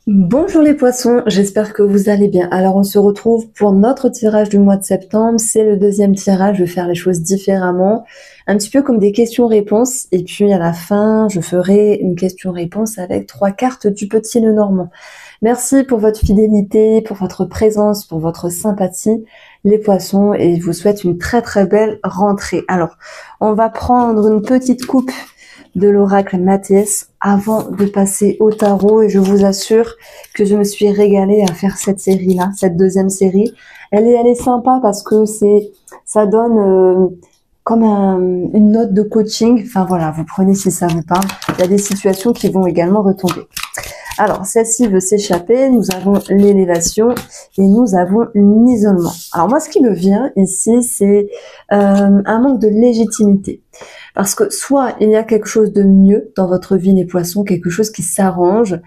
Bonjour les poissons, j'espère que vous allez bien. Alors on se retrouve pour notre tirage du mois de septembre. C'est le deuxième tirage, je vais faire les choses différemment. Un petit peu comme des questions-réponses. Et puis à la fin, je ferai une question-réponse avec 3 cartes du petit Lenormand. Merci pour votre fidélité, pour votre présence, pour votre sympathie, les poissons. Et je vous souhaite une très très belle rentrée. Alors, on va prendre une petite coupe de l'oracle Mathias avant de passer au tarot et je vous assure que je me suis régalée à faire cette série-là, cette deuxième série. Elle est sympa parce que ça donne comme une note de coaching. Enfin voilà, vous prenez si ça vous parle. Il y a des situations qui vont également retomber. Alors, celle-ci veut s'échapper, nous avons l'élévation et nous avons l'isolement. Alors moi, ce qui me vient ici, c'est un manque de légitimité. Parce que soit il y a quelque chose de mieux dans votre vie, les poissons, quelque chose qui s'arrange,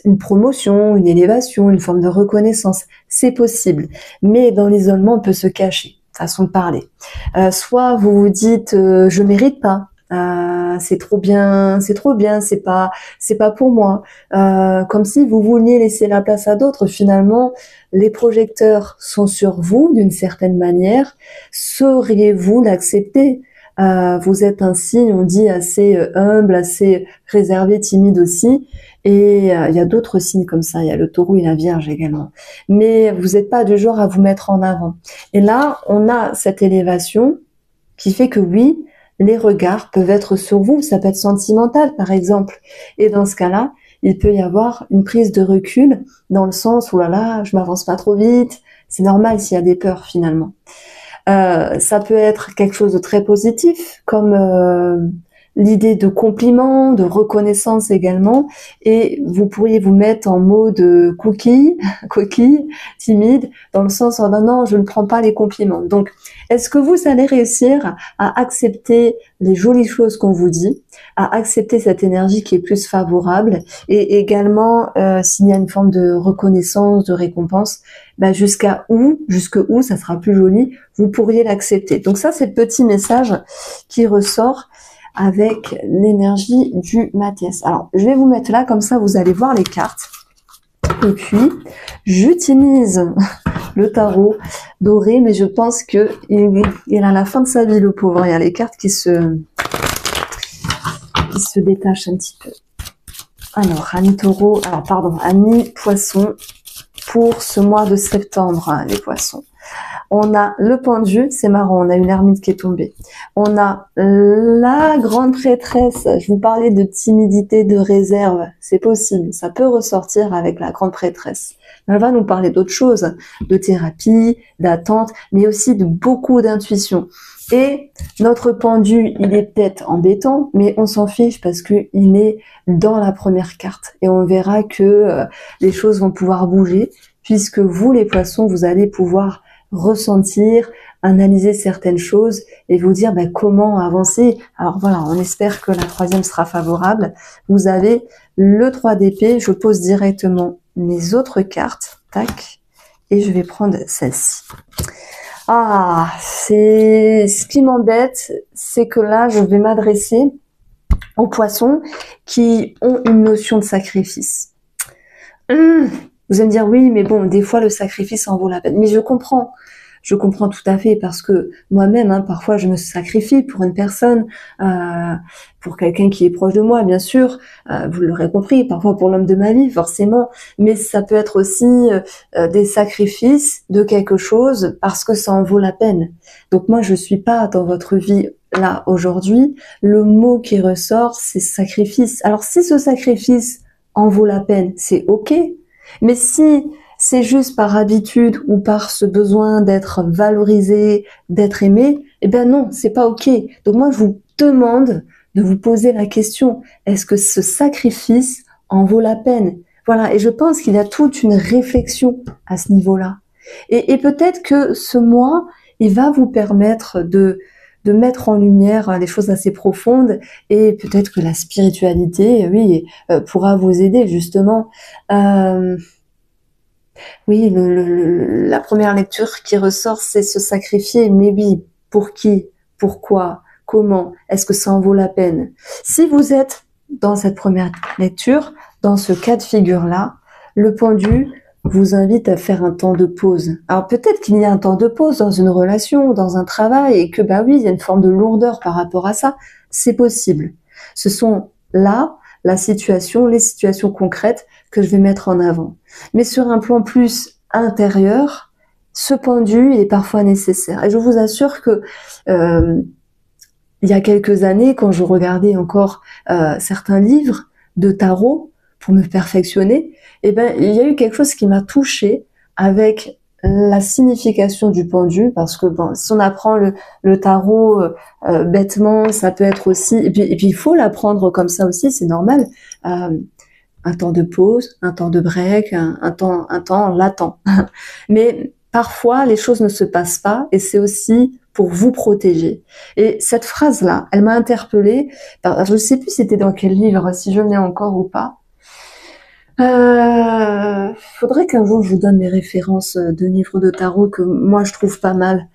une promotion, une élévation, une forme de reconnaissance, c'est possible. Mais dans l'isolement, on peut se cacher, façon de parler. Soit vous vous dites, je mérite pas. C'est trop bien, c'est pas pour moi. Comme si vous vouliez laisser la place à d'autres. Finalement, les projecteurs sont sur vous d'une certaine manière. Sauriez-vous l'accepter? Vous êtes un signe, on dit, assez humble, assez réservé, timide aussi. Et il y a d'autres signes comme ça. Il y a le taureau et la vierge également. Mais vous n'êtes pas du genre à vous mettre en avant. Et là, on a cette élévation qui fait que oui, les regards peuvent être sur vous. Ça peut être sentimental, par exemple. Et dans ce cas-là, il peut y avoir une prise de recul dans le sens, oh là là, je m'avance pas trop vite. C'est normal s'il y a des peurs finalement. Ça peut être quelque chose de très positif, comme l'idée de compliment, de reconnaissance également, et vous pourriez vous mettre en mode coquille, timide, dans le sens oh non, je ne prends pas les compliments. Donc, est-ce que vous allez réussir à accepter les jolies choses qu'on vous dit, à accepter cette énergie qui est plus favorable, et également s'il y a une forme de reconnaissance, de récompense, jusque où ça sera plus joli, vous pourriez l'accepter. Donc ça, c'est le petit message qui ressort avec l'énergie du Mathias. Alors, je vais vous mettre là, comme ça, vous allez voir les cartes. Et puis, j'utilise le tarot doré, mais je pense que il a la fin de sa vie, le pauvre. Il y a les cartes qui se détachent un petit peu. Alors, Ami Taureau, Ami Poisson, pour ce mois de septembre, hein, les poissons. On a le pendu, c'est marrant, on a une ermite qui est tombée. On a la grande prêtresse, je vous parlais de timidité, de réserve, c'est possible, ça peut ressortir avec la grande prêtresse. Elle va nous parler d'autres choses, de thérapie, d'attente, mais aussi de beaucoup d'intuition. Et notre pendu, il est peut-être embêtant, mais on s'en fiche parce qu'il est dans la première carte. Et on verra que les choses vont pouvoir bouger, puisque vous, les poissons, vous allez pouvoir ressentir, analyser certaines choses et vous dire comment avancer. Alors voilà, on espère que la troisième sera favorable. Vous avez le 3 d'épée, je pose directement mes autres cartes, tac, et je vais prendre celle-ci. Ah, c'est ce qui m'embête, c'est que là, je vais m'adresser aux poissons qui ont une notion de sacrifice. Vous allez me dire, oui, mais bon, des fois, le sacrifice en vaut la peine. Mais je comprends tout à fait, parce que moi-même, parfois, je me sacrifie pour une personne, pour quelqu'un qui est proche de moi, bien sûr, vous l'aurez compris, parfois pour l'homme de ma vie, forcément, mais ça peut être aussi des sacrifices de quelque chose parce que ça en vaut la peine. Donc moi, je suis pas dans votre vie là, aujourd'hui. Le mot qui ressort, c'est sacrifice. Alors, si ce sacrifice en vaut la peine, c'est OK. Mais si c'est juste par habitude ou par ce besoin d'être valorisé, d'être aimé, non, c'est pas OK. Donc moi, je vous demande de vous poser la question, est-ce que ce sacrifice en vaut la peine? Voilà, et je pense qu'il y a toute une réflexion à ce niveau-là. Et peut-être que ce mois, il va vous permettre de mettre en lumière des choses assez profondes, et peut-être que la spiritualité, oui, pourra vous aider justement. Oui, la première lecture qui ressort, c'est se sacrifier. Mais oui, pour qui? Pourquoi? Comment? Est-ce que ça en vaut la peine? Si vous êtes dans cette première lecture, dans ce cas de figure-là, Le pendu vous invite à faire un temps de pause. Alors peut-être qu'il y a un temps de pause dans une relation, dans un travail, et que bah oui, il y a une forme de lourdeur par rapport à ça. C'est possible. Ce sont là la situation, les situations concrètes que je vais mettre en avant. Mais sur un plan plus intérieur, ce pendu, il est parfois nécessaire. Et je vous assure que il y a quelques années, quand je regardais encore certains livres de tarot pour me perfectionner, eh ben, il y a eu quelque chose qui m'a touchée avec la signification du pendu, parce que bon, si on apprend le tarot bêtement, ça peut être aussi, et puis il faut l'apprendre comme ça aussi, c'est normal. Un temps de pause, un temps de break, un temps latent. Mais parfois, les choses ne se passent pas, et c'est aussi pour vous protéger. Et cette phrase-là, elle m'a interpellée. Je ne sais plus c'était dans quel livre, si je l'ai encore ou pas. Faudrait qu'un jour je vous donne mes références de livres de tarot que moi je trouve pas mal.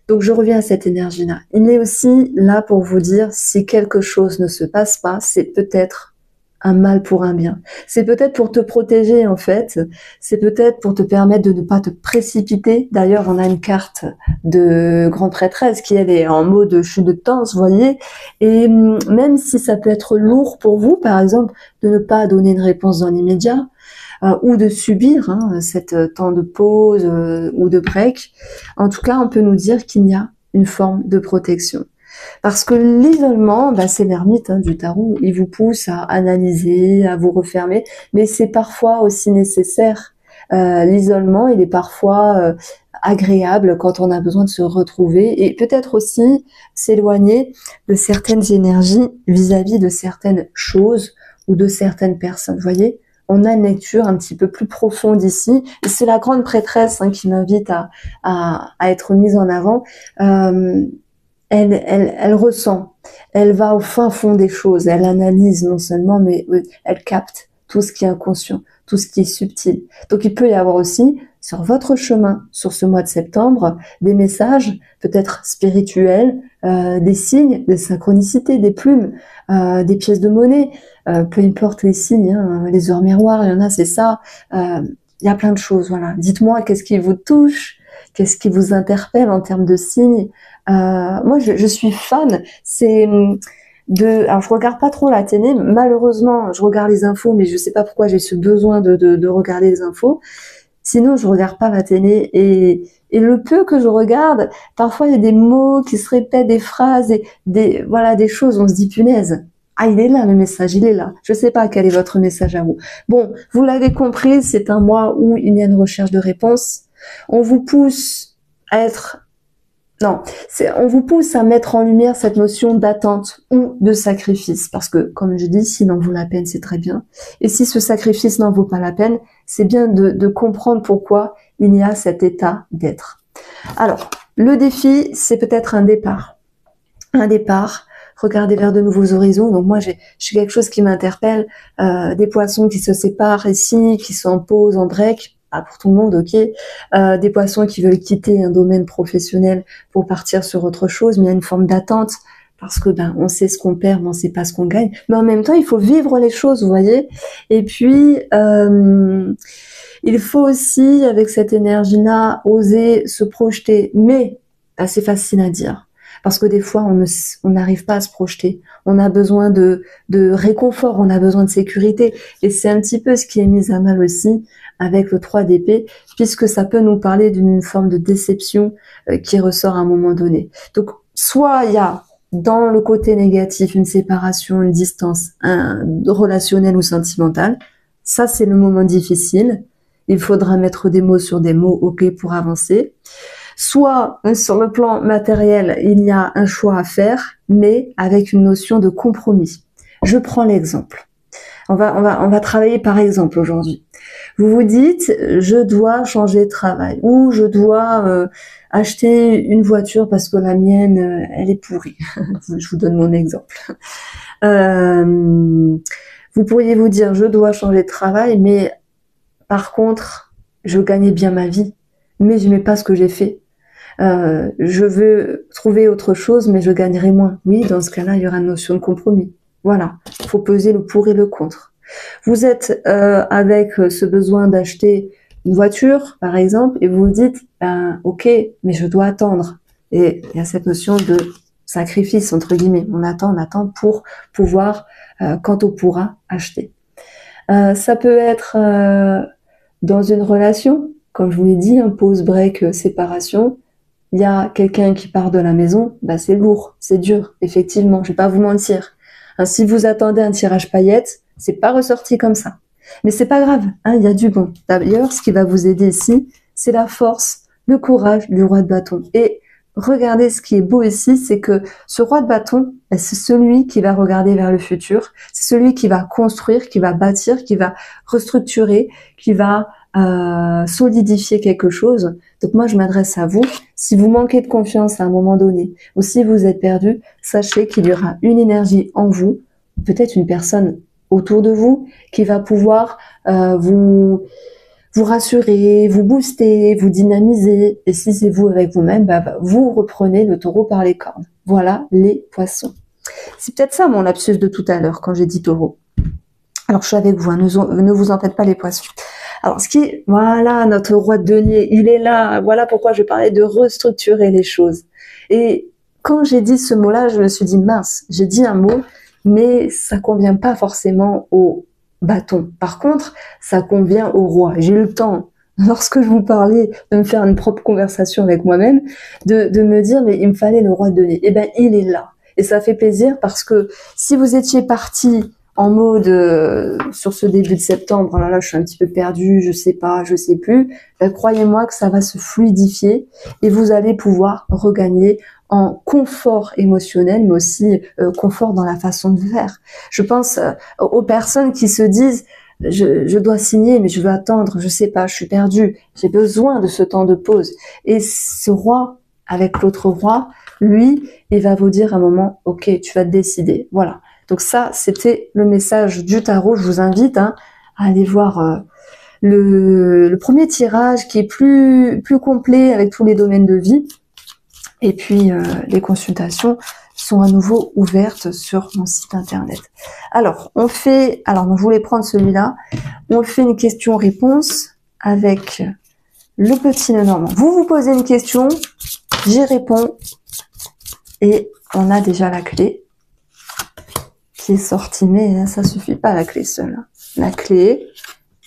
Donc je reviens à cette énergie-là. Il est aussi là pour vous dire si quelque chose ne se passe pas, c'est peut-être un mal pour un bien. C'est peut-être pour te protéger en fait. C'est peut-être pour te permettre de ne pas te précipiter. D'ailleurs, on a une carte de grande prêtresse qui elle est en mode chute de danse, vous voyez. Et même si ça peut être lourd pour vous, par exemple, de ne pas donner une réponse dans l'immédiat, ou de subir cette temps de pause ou de break, en tout cas, on peut nous dire qu'il y a une forme de protection. Parce que l'isolement, c'est l'ermite du tarot, il vous pousse à analyser, à vous refermer, mais c'est parfois aussi nécessaire. L'isolement, il est parfois agréable quand on a besoin de se retrouver et peut-être aussi s'éloigner de certaines énergies vis-à-vis de certaines choses ou de certaines personnes. Vous voyez, on a une lecture un petit peu plus profonde ici. Et c'est la grande prêtresse qui m'invite à être mise en avant. Elle ressent, elle va au fin fond des choses, elle analyse non seulement, mais elle capte tout ce qui est inconscient, tout ce qui est subtil. Donc il peut y avoir aussi, sur votre chemin, sur ce mois de septembre, des messages peut-être spirituels, des signes, des synchronicités, des plumes, des pièces de monnaie, peu importe les signes, les heures miroirs, il y en a, c'est ça. Il y a plein de choses, voilà. Dites-moi, qu'est-ce qui vous touche? Qu'est-ce qui vous interpelle en termes de signes? Moi, je suis fan. Alors je regarde pas trop la télé. Malheureusement, je regarde les infos, mais je sais pas pourquoi j'ai ce besoin de regarder les infos. Sinon, je regarde pas la télé et le peu que je regarde, parfois il y a des mots qui se répètent, des phrases, et des choses. On se dit punaise. Ah, il est là, le message, il est là. Je sais pas quel est votre message à vous. Bon, vous l'avez compris, c'est un mois où il y a une recherche de réponse. On vous pousse à on vous pousse à mettre en lumière cette notion d'attente ou de sacrifice. Parce que, comme je dis, s'il en vaut la peine, c'est très bien. Et si ce sacrifice n'en vaut pas la peine, c'est bien de comprendre pourquoi il y a cet état d'être. Alors, le défi, c'est peut-être un départ. Un départ, regarder vers de nouveaux horizons. Donc moi, j'ai quelque chose qui m'interpelle, des poissons qui se séparent ici, qui sont en pause, en break. Pour tout le monde, ok. Des poissons qui veulent quitter un domaine professionnel pour partir sur autre chose, mais il y a une forme d'attente parce que on sait ce qu'on perd, mais on sait pas ce qu'on gagne. Mais en même temps, il faut vivre les choses, vous voyez. Et puis, il faut aussi, avec cette énergie-là, oser se projeter. Mais c'est facile à dire. Parce que des fois, on n'arrive pas à se projeter. On a besoin de réconfort, on a besoin de sécurité. Et c'est un petit peu ce qui est mis à mal aussi avec le 3 d'épée, puisque ça peut nous parler d'une forme de déception qui ressort à un moment donné. Donc, soit il y a dans le côté négatif une séparation, une distance relationnelle ou sentimentale. Ça, c'est le moment difficile. Il faudra mettre des mots sur des mots, ok, pour avancer. Soit, sur le plan matériel, il y a un choix à faire, mais avec une notion de compromis. Je prends l'exemple. On va travailler par exemple aujourd'hui. Vous vous dites, je dois changer de travail ou je dois acheter une voiture parce que la mienne, elle est pourrie. Je vous donne mon exemple. Vous pourriez vous dire, je dois changer de travail, mais par contre, je gagnais bien ma vie, mais je n'aimais pas ce que j'ai fait. Je veux trouver autre chose, mais je gagnerai moins. Oui, dans ce cas-là, il y aura une notion de compromis. Voilà, il faut peser le pour et le contre. Vous êtes avec ce besoin d'acheter une voiture, par exemple, et vous vous dites, ben, ok, mais je dois attendre. Et il y a cette notion de sacrifice, entre guillemets. On attend pour pouvoir, quand on pourra, acheter. Ça peut être dans une relation, comme je vous l'ai dit, un pause, break, séparation. Il y a quelqu'un qui part de la maison, bah c'est lourd, c'est dur, effectivement, je vais pas vous mentir. Hein, si vous attendez un tirage paillettes, c'est pas ressorti comme ça. Mais c'est pas grave, hein, il y a du bon. D'ailleurs, ce qui va vous aider ici, c'est la force, le courage du roi de bâton. Et regardez, ce qui est beau ici, c'est que ce roi de bâton, bah, c'est celui qui va regarder vers le futur, c'est celui qui va construire, qui va bâtir, qui va restructurer, qui va solidifier quelque chose. Donc moi, je m'adresse à vous. Si vous manquez de confiance à un moment donné, ou si vous êtes perdu, sachez qu'il y aura une énergie en vous, peut-être une personne autour de vous, qui va pouvoir vous rassurer, vous booster, vous dynamiser. Et si c'est vous avec vous-même, bah, vous reprenez le taureau par les cornes. Voilà les poissons. C'est peut-être ça mon lapsus de tout à l'heure quand j'ai dit taureau. Alors je suis avec vous, hein, ne vous en faites pas les poissons. Alors voilà, notre roi de denier, il est là. Voilà pourquoi je parlais de restructurer les choses. Et quand j'ai dit ce mot-là, je me suis dit mince, j'ai dit un mot, mais ça convient pas forcément au bâton. Par contre, ça convient au roi. J'ai eu le temps, lorsque je vous parlais, de me faire une propre conversation avec moi-même, de me dire mais il me fallait le roi de denier. Eh ben il est là. Et ça fait plaisir parce que si vous étiez parti en mode sur ce début de septembre, oh là, je suis un petit peu perdue, je sais pas, je sais plus, ben, croyez-moi que ça va se fluidifier et vous allez pouvoir regagner en confort émotionnel, mais aussi confort dans la façon de faire. Je pense aux personnes qui se disent je dois signer, mais je veux attendre, je sais pas, je suis perdue, j'ai besoin de ce temps de pause. Et ce roi, avec l'autre roi, lui, il va vous dire à un moment, ok, tu vas te décider, voilà. Donc ça, c'était le message du tarot. Je vous invite à aller voir le premier tirage qui est plus complet avec tous les domaines de vie. Et puis, les consultations sont à nouveau ouvertes sur mon site internet. Alors, je voulais prendre celui-là. On fait une question-réponse avec le petit nœud normand. Vous vous posez une question, j'y réponds et on a déjà la clé qui est sortie, mais ça suffit pas la clé seule. La clé,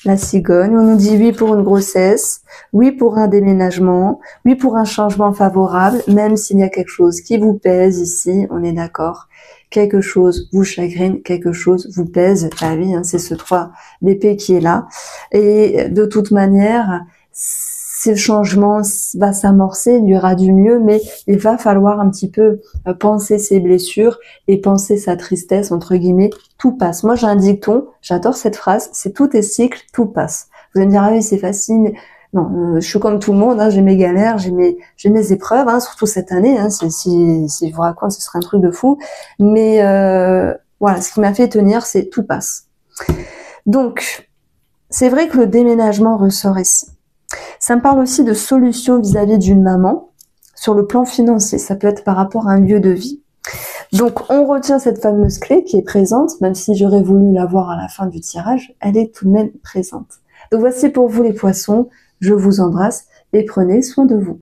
la cigogne, on nous dit oui pour une grossesse, oui pour un déménagement, oui pour un changement favorable, même s'il y a quelque chose qui vous pèse ici, on est d'accord. Quelque chose vous chagrine, quelque chose vous pèse. Ah oui, hein, c'est ce 3 d'épée qui est là. Et de toute manière, ce changement va s'amorcer, il y aura du mieux, mais il va falloir un petit peu penser ses blessures et penser sa tristesse, entre guillemets, tout passe. Moi, j'ai un dicton, j'adore cette phrase, c'est tout est cycle, tout passe. Vous allez me dire, ah oui, c'est facile, mais non, je suis comme tout le monde, hein, j'ai mes galères, j'ai mes épreuves, hein, surtout cette année, hein, si je vous raconte, ce serait un truc de fou. Mais voilà, ce qui m'a fait tenir, c'est tout passe. Donc, c'est vrai que le déménagement ressort ici. Ça me parle aussi de solutions vis-à-vis d'une maman sur le plan financier. Ça peut être par rapport à un lieu de vie. Donc, on retient cette fameuse clé qui est présente, même si j'aurais voulu la voir à la fin du tirage, elle est tout de même présente. Donc, voici pour vous les poissons. Je vous embrasse et prenez soin de vous.